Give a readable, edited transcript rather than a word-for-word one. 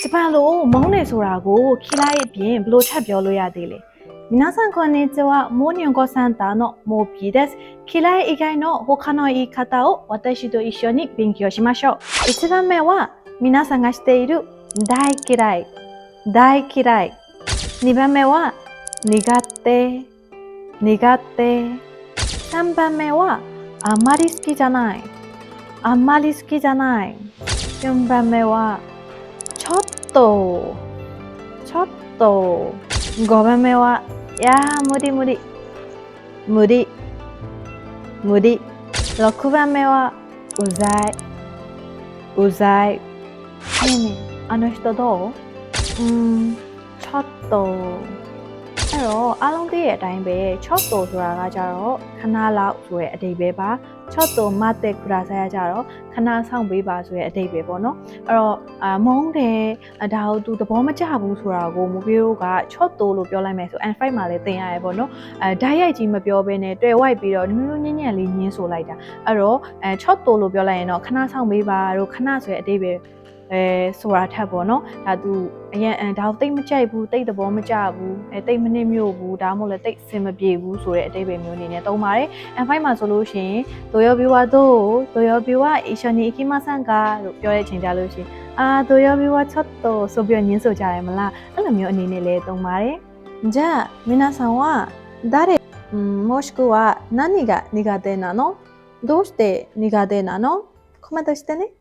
ဂျပန်လိုမုန်းနေဆိုတာကိုခီလိုက်အပြင်ဘယ်လိုထပ်ပြောလို့ရသေးလဲ皆さんこんにちはモーニョンゴサンタのモーピーです嫌い以外の他の言い方を私と一緒に勉強しましょう1番目は皆さんがしている大嫌い大嫌い2番目は苦手苦手3番目はあんまり好きじゃないあんまり好きじゃない4番目はちょっと5番目はいや無理無理無理無理6番目はうざいうざいねえねえあの人どうちょっとအဲ့တော့အားလုံးသိတဲ့အတိုင်းပဲちょっとဆိုတာကကြတော့ခဏလောက်ဆိုတဲ့အဓိပ္ပာယ်ပါちょっと待ってくださいကြတော့ခဏဆောင်ပေးပါဆိုတဲ့အဓိပ္ပာယ်ပေါ့နော်အဲ့တော့မုန်းတယ်ဒါကိုသူသဘောမကျဘူးဆိုတာကိုမပြောကちょっとလို့ပြောလိုက်မယ်ဆို and5 မှာလည်းသင်ရတယ်ပေါ့နော်ဓာတ်ရိုက်ကြီးမပြောဘဲနဲ့တွေ့ဝိုက်ပြီးတော့နူးနူးညံ့ညံ့လေးညင်းဆိုလိုက်တာအဲ့တော့ちょっとလို့ပြောလိုက်ရင်တော့ခဏဆောင်ပေးပါတို့ခဏဆိုတဲ့အဓိပ္ပာယ်ဆိုတာထက်ပေါ့နော်ဒါသူအရင်ဒါကိုတိတ်မကြိုက်ဘူးတိတ်သဘောမကျဘူးတိတ်မနှိမ့်မြို့ဘူးဒါမှမဟုတ်လည်းတိတ်စင်မပြေဘူးဆိုတဲ့အဓိပ္ပာယ်မျိုးအနေနဲ့သုံးပါတယ် and5 မှာဆိုလို့ရှိရင်တို့ရောပြီးွားတို့ရောပြီးွား一緒に行きませんかလို့ပြောတဲ့အချိန်ကြလို့ရှိရင်တို့ရောပြီးွားちょっとဆိုပြီးညင်းဆိုကြတယ်မလားအဲ့လိုမျိုးအနေနဲ့လည်းသုံးပါတယ်じゃあ皆さんは誰もしくは何が苦手なのどうして苦手なのコメントしてね